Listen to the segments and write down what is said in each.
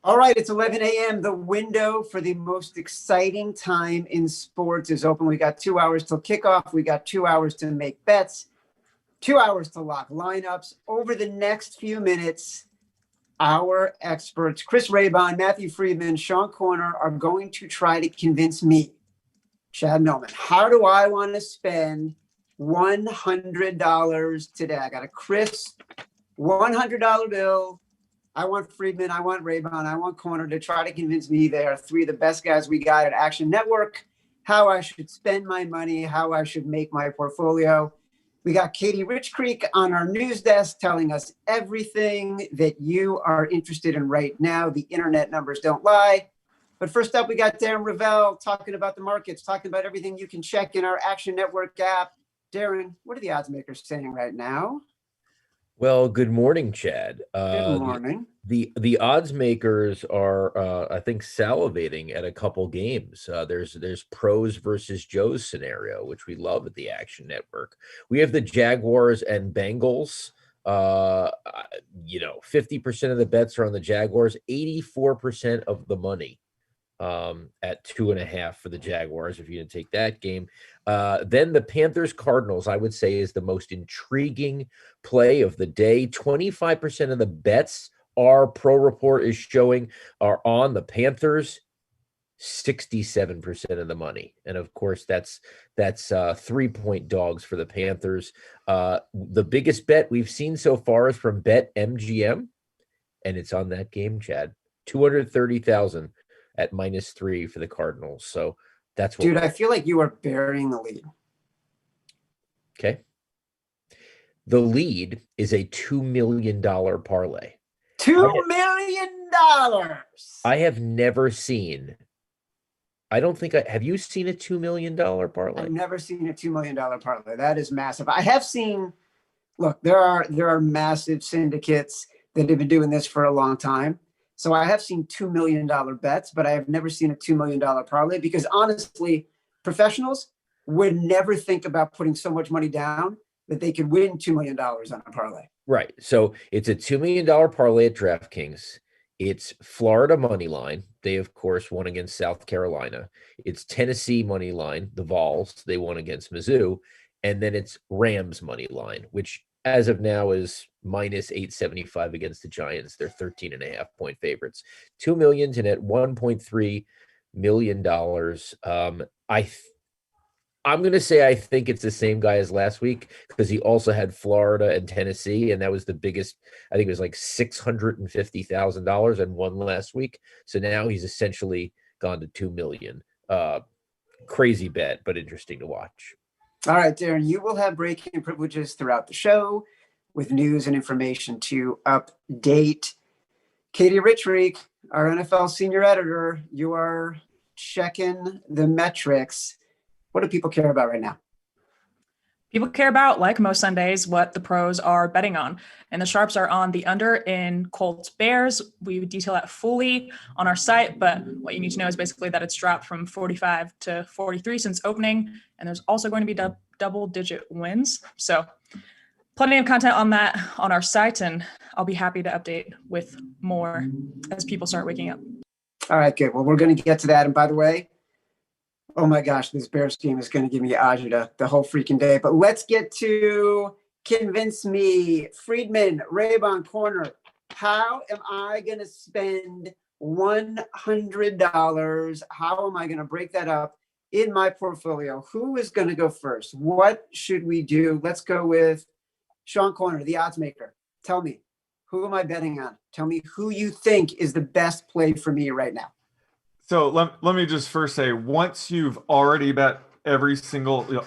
All right, it's 11 a.m. The window for the most exciting time in sports is open. We got 2 hours till kickoff. We got 2 hours to make bets, 2 hours to lock lineups. Over the next few minutes, our experts, Chris Raybon, Matthew Friedman, Sean Corner, are going to try to convince me, Chad Millman, how do I want to spend $100 today? I got a crisp $100 bill. I want Friedman, I want Raybon, I want Corner to try to convince me they are three of the best guys we got at Action Network, how I should spend my money, how I should make my portfolio. We got Katie Rich Creek on our news desk telling us everything that you are interested in right now. The internet numbers don't lie. But first up, we got Darren Ravel talking about the markets, talking about everything you can check in our Action Network app. Darren, what are the odds makers saying right now? Well, good morning, Chad. Good morning. The odds makers are, I think, salivating at a couple games. There's pros versus Joe's scenario, which we love at the Action Network. We have the Jaguars and Bengals. 50% of the bets are on the Jaguars, 84% of the money at 2.5 for the Jaguars, if you didn't take that game. Then the Panthers Cardinals, I would say, is the most intriguing play of the day. 25% of the bets our pro report is showing are on the Panthers, 67% of the money. And of course, that's 3-point dogs for the Panthers. The biggest bet we've seen so far is from Bet MGM, and it's on that game, Chad. 230,000 at -3 for the Cardinals. So that's what. Dude, I feel like you are burying the lead. Okay. The lead is a $2 million parlay. $2 million. I have never seen. I don't think have you seen a $2 million parlay? I've never seen a $2 million parlay. That is massive. I have seen, look, there are massive syndicates that have been doing this for a long time. So I have seen $2 million bets, but I have never seen a $2 million parlay because honestly, professionals would never think about putting so much money down that they could win $2 million on a parlay. Right. So it's a $2 million parlay at DraftKings. It's Florida money line. They, of course, won against South Carolina. It's Tennessee money line, the Vols. They won against Mizzou. And then it's Rams money line, which as of now is -875 against the Giants. They're 13.5-point favorites. 2 million to net $1.3 million. I'm going to say I think it's the same guy as last week because he also had Florida and Tennessee, and that was the biggest. I think it was like $650,000 and won last week. So now he's essentially gone to 2 million. Crazy bet, but interesting to watch. All right, Darren, you will have breaking privileges throughout the show with news and information to update. Katie Richreek, our NFL senior editor, you are checking the metrics. What do people care about right now? People care about, like most Sundays, what the pros are betting on. And the sharps are on the under in Colts Bears. We detail that fully on our site, but what you need to know is basically that it's dropped from 45 to 43 since opening. And there's also going to be double-digit wins. So plenty of content on that on our site, and I'll be happy to update with more as people start waking up. All right, good. Well, we're going to get to that. And by the way, oh my gosh, this Bears game is going to give me agita the whole freaking day. But let's get to convince me. Friedman, Raybon, Corner, how am I going to spend $100? How am I going to break that up in my portfolio? Who is going to go first? What should we do? Let's go with Sean Corner, the odds maker. Tell me, who am I betting on? Tell me who you think is the best play for me right now. So let me just first say, once you've already bet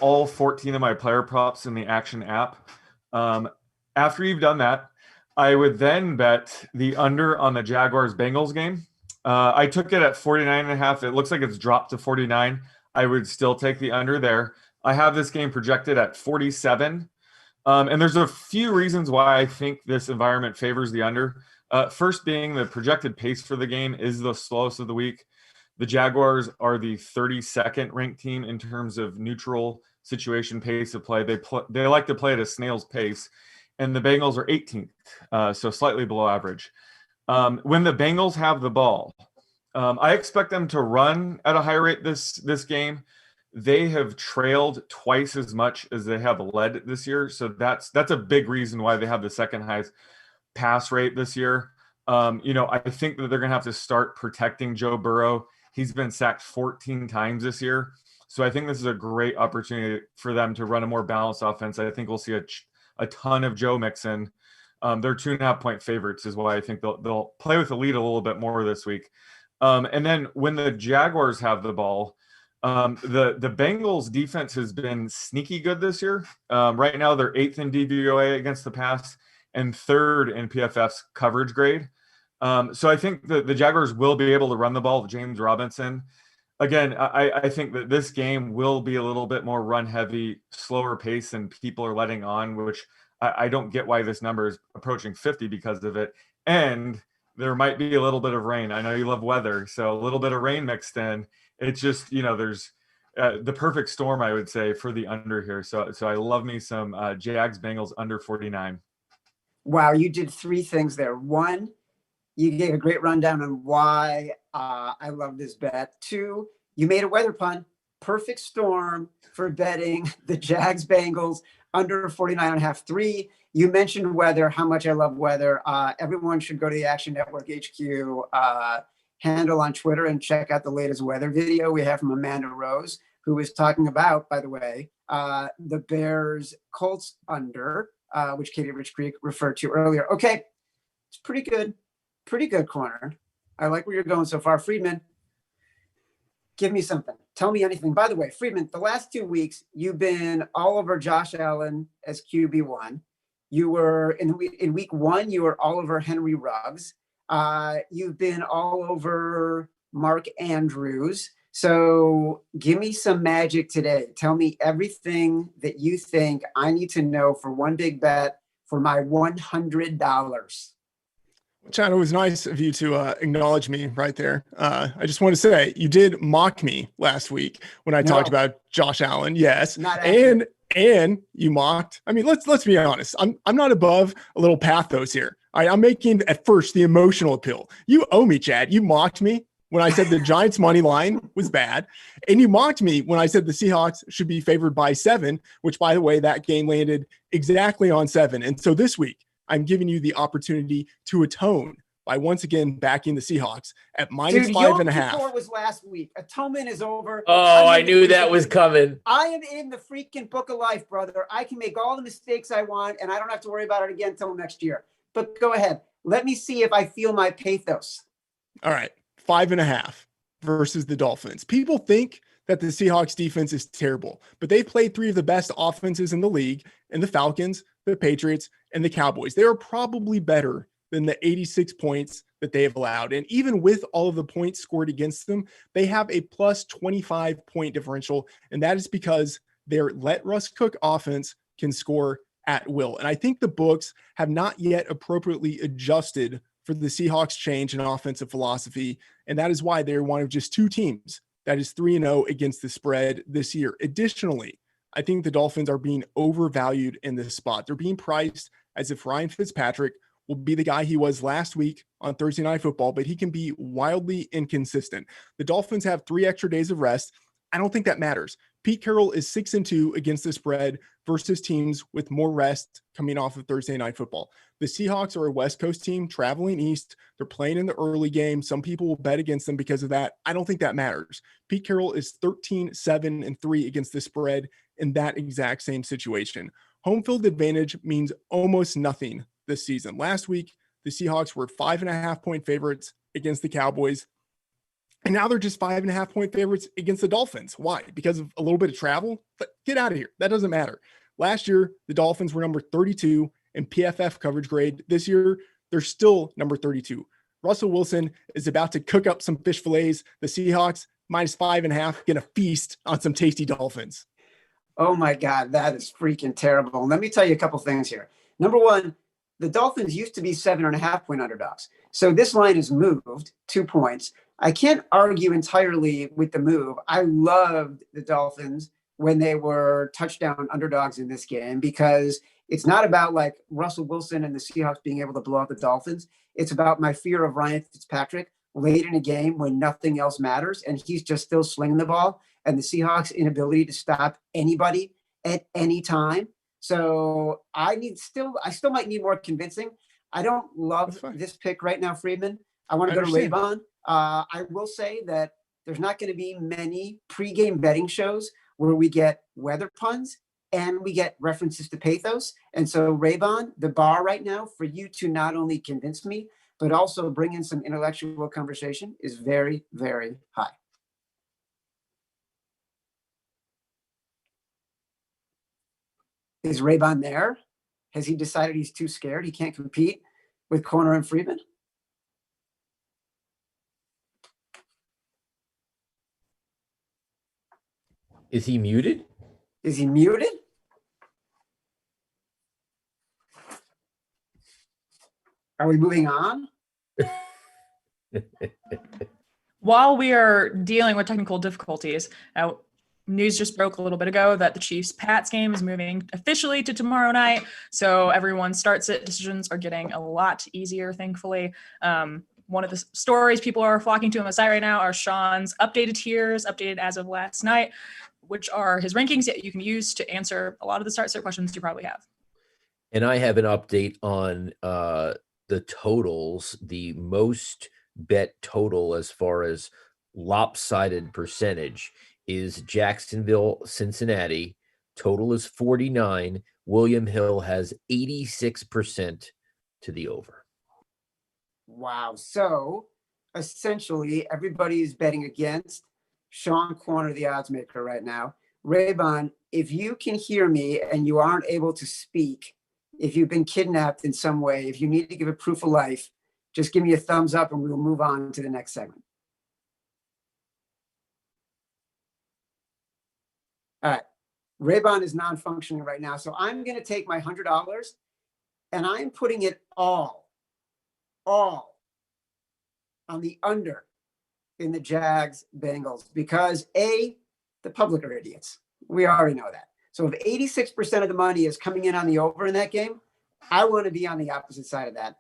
all 14 of my player props in the Action app, after you've done that, I would then bet the under on the Jaguars Bengals game. I took it at 49.5. It looks like it's dropped to 49. I would still take the under there. I have this game projected at 47. And there's a few reasons why I think this environment favors the under. First being the projected pace for the game is the slowest of the week. The Jaguars are the 32nd ranked team in terms of neutral situation pace of play. They like to play at a snail's pace, and the Bengals are 18th, so slightly below average. When the Bengals have the ball, I expect them to run at a high rate this game. They have trailed twice as much as they have led this year, so that's a big reason why they have the second highest pass rate this year. I think that they're going to have to start protecting Joe Burrow. He's been sacked 14 times this year, so I think this is a great opportunity for them to run a more balanced offense. I think we'll see a ton of Joe Mixon. They're 2.5-point favorites, is why I think they'll play with the lead a little bit more this week. And then when the Jaguars have the ball, the Bengals defense has been sneaky good this year. Right now, they're 8th in DVOA against the pass and 3rd in PFF's coverage grade. So I think the Jaguars will be able to run the ball with James Robinson. Again, I think that this game will be a little bit more run heavy, slower pace than people are letting on, which I don't get why this number is approaching 50 because of it. And there might be a little bit of rain. I know you love weather, so a little bit of rain mixed in. It's just, there's the perfect storm, I would say, for the under here. So I love me some Jags Bengals under 49. Wow, you did 3 things there. 1, you gave a great rundown on why I love this bet. 2, you made a weather pun. Perfect storm for betting the Jags Bengals under 49.5. 3, you mentioned weather, how much I love weather. Everyone should go to the Action Network HQ handle on Twitter and check out the latest weather video we have from Amanda Rose, who is talking about, by the way, the Bears Colts under, which Katie Rich Creek referred to earlier. Okay, it's pretty good corner. I like where you're going so far. Friedman, give me something. Tell me anything. By the way, Friedman, the last 2 weeks, you've been all over Josh Allen as QB1. You were in week 1, you were all over Henry Ruggs. You've been all over Mark Andrews. So give me some magic today. Tell me everything that you think I need to know for one big bet for my $100. Chad, it was nice of you to acknowledge me right there. I just want to say you did mock me last week when I talked about Josh Allen. Yes, and you mocked. I mean, let's be honest. I'm not above a little pathos here. I'm making at first the emotional appeal. You owe me, Chad. You mocked me when I said the Giants money line was bad, and you mocked me when I said the Seahawks should be favored by 7. Which, by the way, that game landed exactly on 7. And so this week, I'm giving you the opportunity to atone by once again backing the Seahawks at minus 5.5. Yom was last week. Atonement is over. Oh, I knew that was coming. I am in the freaking book of life, brother. I can make all the mistakes I want, and I don't have to worry about it again until next year. But go ahead. Let me see if I feel my pathos. All right. 5.5 versus the Dolphins. People think that the Seahawks defense is terrible, but they've played 3 of the best offenses in the league, and the Falcons, the Patriots, and the Cowboys. They are probably better than the 86 points that they have allowed. And even with all of the points scored against them, they have a plus 25 point differential. And that is because their let Russ cook offense can score at will. And I think the books have not yet appropriately adjusted for the Seahawks change in offensive philosophy. And that is why they're one of just 2 teams that is 3-0 against the spread this year. Additionally, I think the Dolphins are being overvalued in this spot. They're being priced as if Ryan Fitzpatrick will be the guy he was last week on Thursday Night Football, but he can be wildly inconsistent. The Dolphins have 3 extra days of rest. I don't think that matters. Pete Carroll is 6-2 against the spread versus teams with more rest coming off of Thursday Night Football. The Seahawks are a West Coast team traveling east. They're playing in the early game. Some people will bet against them because of that. I don't think that matters. Pete Carroll is 13-7-3 against the spread in that exact same situation. Home field advantage means almost nothing this season. Last week, the Seahawks were 5.5 point favorites against the Cowboys. And now they're just 5.5 point favorites against the Dolphins. Why? Because of a little bit of travel? But get out of here. That doesn't matter. Last year, the Dolphins were number 32 in PFF coverage grade. This year, they're still number 32. Russell Wilson is about to cook up some fish fillets. The Seahawks, minus 5.5, going to feast on some tasty Dolphins. Oh my God, that is freaking terrible. Let me tell you a couple things here. Number one, the Dolphins used to be 7.5 point underdogs. So this line is moved 2 points. I can't argue entirely with the move. I loved the Dolphins when they were touchdown underdogs in this game because It's not about like Russell Wilson and the Seahawks being able to blow out the Dolphins. It's about my fear of Ryan Fitzpatrick late in a game when nothing else matters and he's just still slinging the ball, and the Seahawks' inability to stop anybody at any time. So I still might need more convincing. I don't love this pick right now, Friedman. I want to go to Raybon. I will say that there's not going to be many pregame betting shows where we get weather puns and we get references to pathos. And so Raybon, the bar right now for you to not only convince me, but also bring in some intellectual conversation is very, very high. Is Raybon there? Has he decided he's too scared? He can't compete with Corner and Friedman? Is he muted? Is he muted? Are we moving on? While we are dealing with technical difficulties, news just broke a little bit ago that the Chiefs-Pats game is moving officially to tomorrow night. So everyone's start-sit decisions are getting a lot easier, thankfully. One of the stories people are flocking to on the site right now are Sean's updated tiers, updated as of last night, which are his rankings that you can use to answer a lot of the start-sit questions you probably have. And I have an update on the totals, the most bet total as far as lopsided percentage is Jacksonville, Cincinnati. Total is 49. William Hill has 86% to the over. Wow. So essentially everybody is betting against Sean Corner, the odds maker right now. Raybon, if you can hear me and you aren't able to speak, if you've been kidnapped in some way, if you need to give a proof of life, just give me a thumbs up and we'll move on to the next segment. All right. Raybon is non-functioning right now. So I'm going to take my $100 and I'm putting it all on the under in the Jags Bengals because the public are idiots. We already know that. So if 86% of the money is coming in on the over in that game, I want to be on the opposite side of that.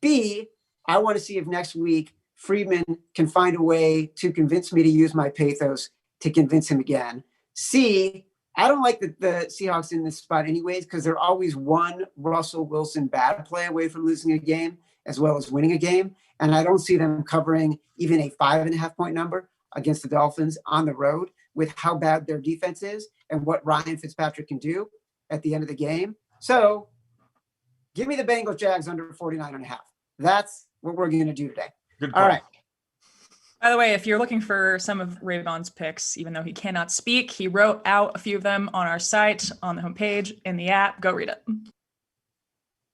B, I want to see if next week Friedman can find a way to convince me to use my pathos to convince him again. C, I don't like the Seahawks in this spot anyways because they're always one Russell Wilson bad play away from losing a game as well as winning a game. And I don't see them covering even a 5.5 point number against the Dolphins on the road with how bad their defense is and what Ryan Fitzpatrick can do at the end of the game. So give me the Bengals Jags under 49.5. That's what we're going to do today. Good call. All right. By the way, if you're looking for some of Raybon's picks, even though he cannot speak, he wrote out a few of them on our site, on the homepage, in the app. Go read it.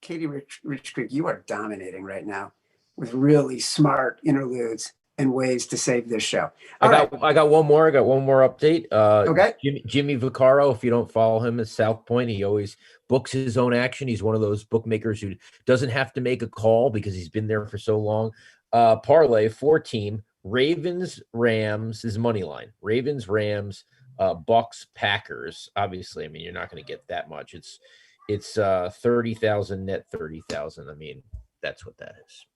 Katie Rich Creek, you are dominating right now with really smart interludes and ways to save this show. I got one more. I got one more update. Okay. Jimmy Vaccaro, if you don't follow him at South Point, he always books his own action. He's one of those bookmakers who doesn't have to make a call because he's been there for so long. Parlay 4-team Ravens Rams is money line. Ravens Rams, Bucks Packers. Obviously, I mean you're not going to get that much. It's 30,000 net 30,000. I mean that's what that is.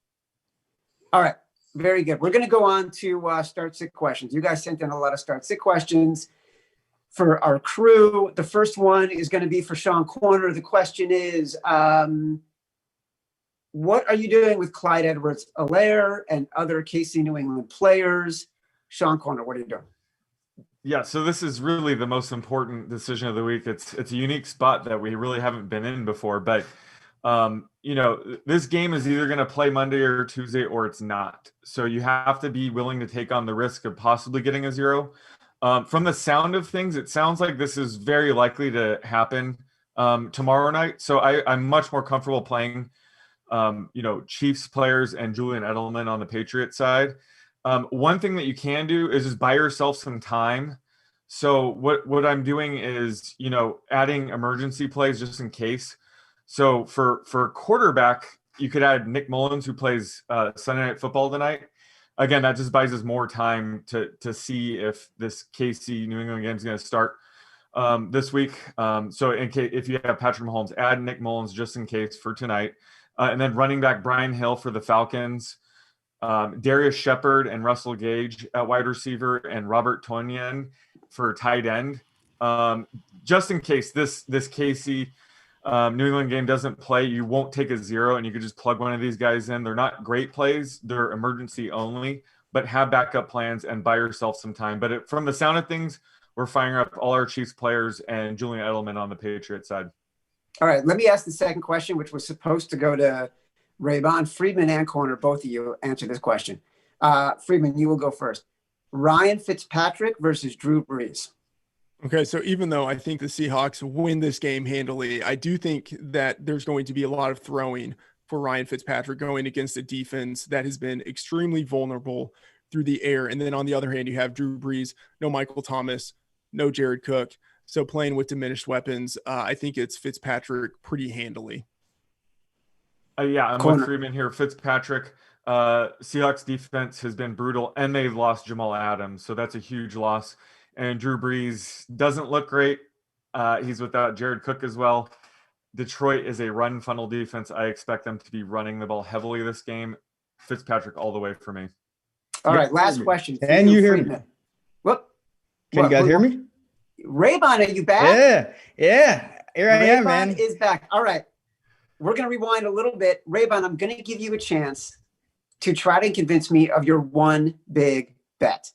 All right. Very good. We're going to go on to start-sit questions. You guys sent in a lot of start-sit questions for our crew. The first one is going to be for Sean Corner. The question is, what are you doing with Clyde Edwards-Helaire and other KC New England players? Sean Corner, what are you doing? Yeah, so this is really the most important decision of the week. It's a unique spot that we really haven't been in before, but this game is either going to play Monday or Tuesday or it's not. So you have to be willing to take on the risk of possibly getting a 0. From the sound of things, it sounds like this is very likely to happen tomorrow night. So I'm much more comfortable playing, Chiefs players and Julian Edelman on the Patriots side. One thing that you can do is just buy yourself some time. So what I'm doing is, adding emergency plays just in case. So for quarterback, you could add Nick Mullins, who plays Sunday Night Football tonight. Again, that just buys us more time to see if this KC New England game is going to start. this week. So in case if you have Patrick Mahomes, add Nick Mullins just in case for tonight. And then running back Brian Hill for the Falcons, Darius Shepard and Russell Gage at wide receiver, and Robert Tonyan for tight end. Just in case this KC New England game doesn't play, you won't take a 0 and you could just plug one of these guys in. They're not great plays. They're emergency only, but have backup plans and buy yourself some time. But from the sound of things, we're firing up all our Chiefs players and Julian Edelman on the Patriots side. All right, let me ask the second question, which was supposed to go to Raybon. Friedman and Corner, both of you answer this question. Friedman, you will go first. Ryan Fitzpatrick versus Drew Brees. Okay, so even though I think the Seahawks win this game handily, I do think that there's going to be a lot of throwing for Ryan Fitzpatrick going against a defense that has been extremely vulnerable through the air. And then on the other hand, you have Drew Brees, no Michael Thomas, no Jared Cook. So playing with diminished weapons, I think it's Fitzpatrick pretty handily. Yeah, I'm with Freeman here. Fitzpatrick, Seahawks defense has been brutal, and they've lost Jamal Adams. So that's a huge loss. And Drew Brees doesn't look great. He's without Jared Cook as well. Detroit is a run funnel defense. I expect them to be running the ball heavily this game. Fitzpatrick all the way for me. All right, last question. Can you hear me? What? Can you guys hear me? Raybon, are you back? Yeah. Here I am, man. Raybon is back. All right. We're going to rewind a little bit. Raybon, I'm going to give you a chance to try to convince me of your one big bet.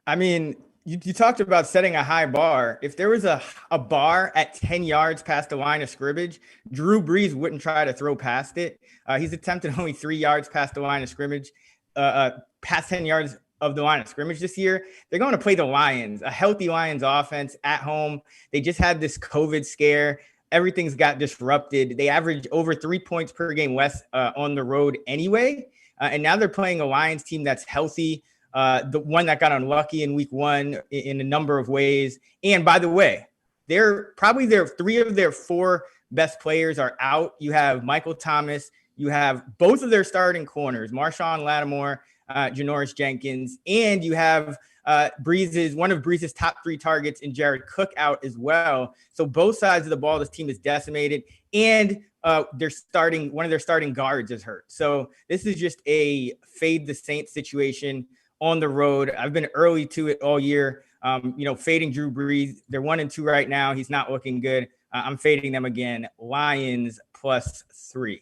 I mean, you talked about setting a high bar. If there was a bar at 10 yards past the line of scrimmage, Drew Brees wouldn't try to throw past it. He's attempted only 3 yards past the line of scrimmage, past 10 yards of the line of scrimmage this year. They're going to play the Lions, a healthy Lions offense at home. They just had this COVID scare. Everything's got disrupted. They average over 3 points per game less on the road anyway. And now they're playing a Lions team that's healthy. The one that got unlucky in week 1 in a number of ways. And by the way, three of their 4 best players are out. You have Michael Thomas. You have both of their starting corners, Marshawn Lattimore, Janoris Jenkins, and you have one of Brees' top 3 targets in Jared Cook out as well. So both sides of the ball, this team is decimated, and one of their starting guards is hurt. So this is just a fade the Saints situation on the road. I've been early to it all year. Fading Drew Brees. They're 1-2 right now. He's not looking good. I'm fading them again. Lions +3.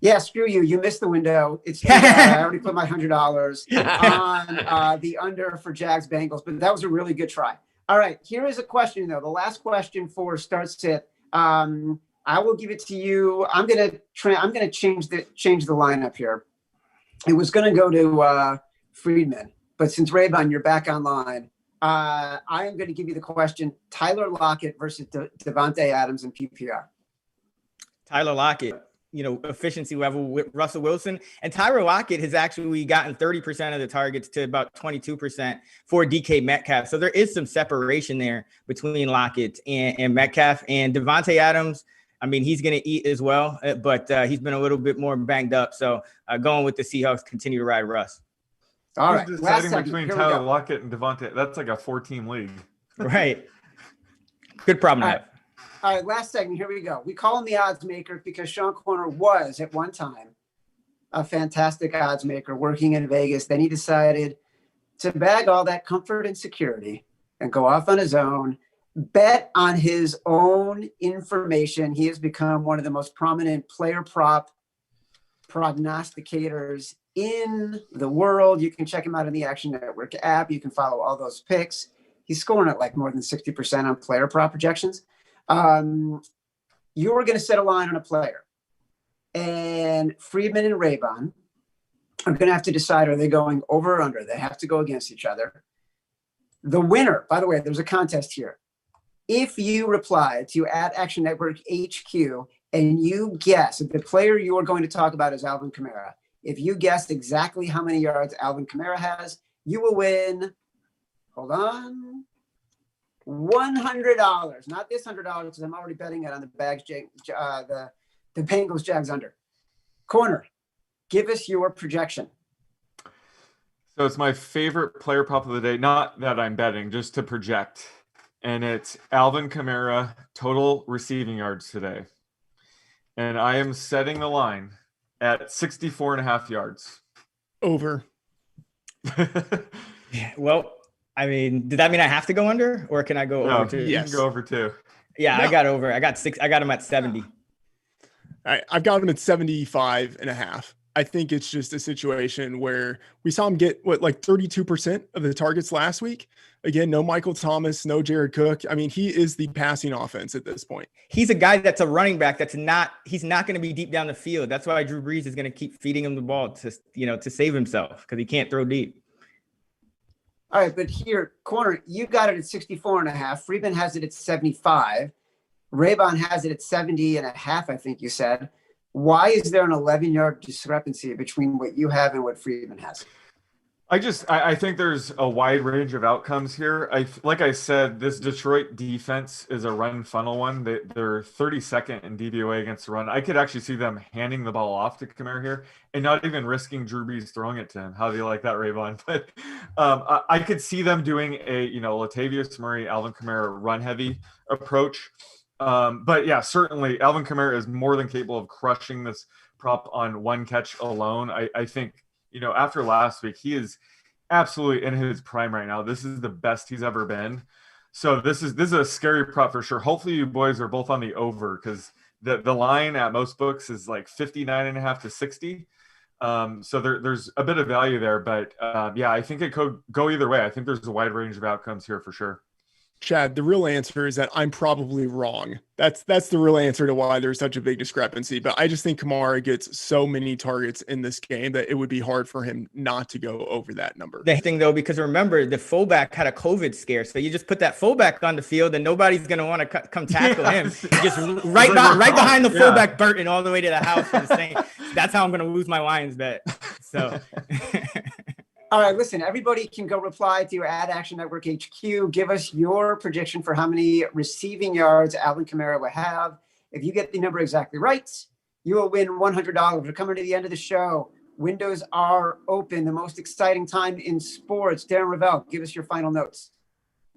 Yeah, screw you. You missed the window. It's I already put my $100 on the under for Jags Bengals, but that was a really good try. All right, here is a question though. The last question for start sit. I will give it to you. I'm gonna change the lineup here. It was gonna go to Friedman, but since Raybon, you're back online, I am going to give you the question: Tyler Lockett versus Devontae Adams in PPR. Tyler Lockett. Efficiency level with Russell Wilson, and Tyler Lockett has actually gotten 30% of the targets to about 22% for DK Metcalf. So there is some separation there between Lockett and Metcalf. And Devontae Adams, I mean, he's going to eat as well, but he's been a little bit more banged up. So going with the Seahawks, continue to ride Russ. All right. Deciding between Tyler Lockett and Devontae, that's like a 4-team league. Right. Good problem to have. All right, last segment. Here we go. We call him the odds maker because Sean Corner was at one time a fantastic odds maker working in Vegas. Then he decided to bag all that comfort and security and go off on his own, bet on his own information. He has become one of the most prominent player prop prognosticators in the world. You can check him out in the Action Network app. You can follow all those picks. He's scoring at like more than 60% on player prop projections. You were going to set a line on a player, and Friedman and Raybon are going to have to decide, are they going over or under? They have to go against each other. The winner, by the way, there's a contest here. If you reply to @Action Network HQ and you guess if the player you are going to talk about is Alvin Kamara, if you guess exactly how many yards Alvin Kamara has, you will win. Hold on. $100, not this $100 because I'm already betting it on the Bengals Jags under. Corner, give us your projection. So it's my favorite player prop of the day. Not that I'm betting, just to project. And it's Alvin Kamara total receiving yards today. And I am setting the line at 64.5 yards. Over. Yeah, well, I mean, did that mean I have to go under, or can I go No, over too? you can go over too. Yeah, No. I got over. I got him at 70. I've got him at 75.5. I think it's just a situation where we saw him get like 32% of the targets last week. Again, no Michael Thomas, no Jared Cook. I mean, he is the passing offense at this point. He's a guy that's a running back he's not going to be deep down the field. That's why Drew Brees is going to keep feeding him the ball to save himself, because he can't throw deep. All right, but here, corner, you got it at 64.5. Friedman has it at 75. Raybon has it at 70.5, I think you said. Why is there an 11-yard discrepancy between what you have and what Friedman has? I think there's a wide range of outcomes here. Like I said, this Detroit defense is a run funnel one. They're 32nd in DVOA against the run. I could actually see them handing the ball off to Kamara here and not even risking Drew Brees throwing it to him. How do you like that, Rayvon? But I could see them doing a Latavius Murray, Alvin Kamara run heavy approach. But yeah, certainly Alvin Kamara is more than capable of crushing this prop on one catch alone. I think, after last week, he is absolutely in his prime right now. This is the best he's ever been. So this is a scary prop for sure. Hopefully you boys are both on the over, because the line at most books is like 59.5 to 60. So there's a bit of value there, but yeah, I think it could go either way. I think there's a wide range of outcomes here for sure. Chad, the real answer is that I'm probably wrong. That's the real answer to why there's such a big discrepancy. But I just think Kamara gets so many targets in this game that it would be hard for him not to go over that number. The thing, though, because remember, the fullback had a COVID scare. So you just put that fullback on the field and nobody's going to want to come tackle him. Just right behind the fullback, Burton, all the way to the house for the Saints. That's how I'm going to lose my Lions bet. So... All right, listen, everybody can go reply to your Ad Action Network HQ. Give us your prediction for how many receiving yards Alvin Kamara will have. If you get the number exactly right, you will win $100. We're coming to the end of the show. Windows are open. The most exciting time in sports. Darren Ravel, give us your final notes.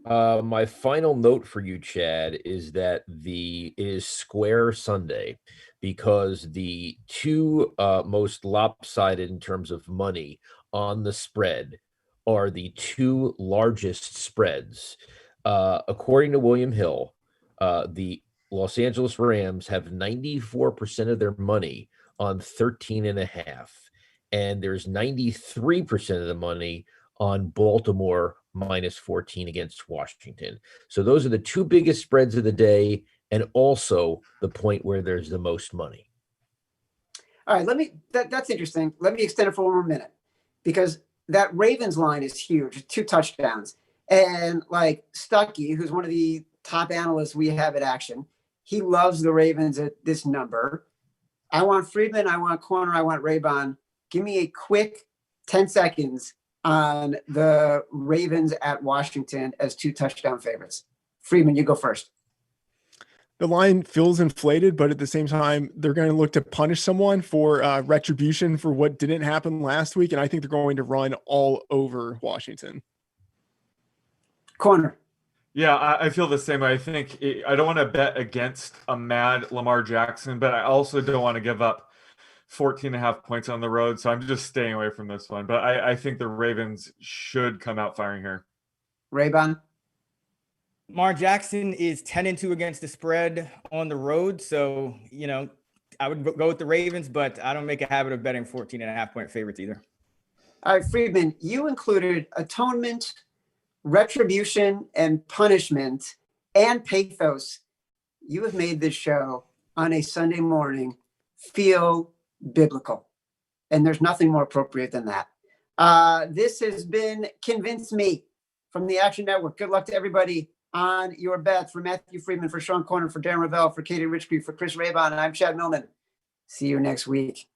My final note for you, Chad, is that it is Square Sunday, because the two most lopsided in terms of money on the spread are the two largest spreads. According to William Hill, the Los Angeles Rams have 94% of their money on 13.5, and there's 93% of the money on Baltimore minus 14 against Washington. So those are the two biggest spreads of the day, and also the point where there's the most money. All right, that's interesting. Let me extend it for one more minute, because that Ravens line is huge, 2 touchdowns. And like Stuckey, who's one of the top analysts we have at Action, he loves the Ravens at this number. I want Friedman, I want corner, I want Raybon. Give me a quick 10 seconds on the Ravens at Washington as 2 touchdown favorites. Friedman, you go first. The line feels inflated, but at the same time, they're going to look to punish someone for retribution for what didn't happen last week. And I think they're going to run all over Washington. Corner. Yeah, I feel the same way. I think I don't want to bet against a mad Lamar Jackson, but I also don't want to give up 14.5 points on the road. So I'm just staying away from this one. But I think the Ravens should come out firing here. Raybon. Lamar Jackson is 10-2 against the spread on the road. So, I would go with the Ravens, but I don't make a habit of betting 14.5-point favorites either. All right, Friedman, you included atonement, retribution, and punishment, and pathos. You have made this show on a Sunday morning feel biblical, and there's nothing more appropriate than that. This has been Convince Me from the Action Network. Good luck to everybody on your bets. For Matthew Friedman, for Sean Corner, for Darren Ravel, for Katie Richby, for Chris Raybon, and I'm Chad Millman. See you next week.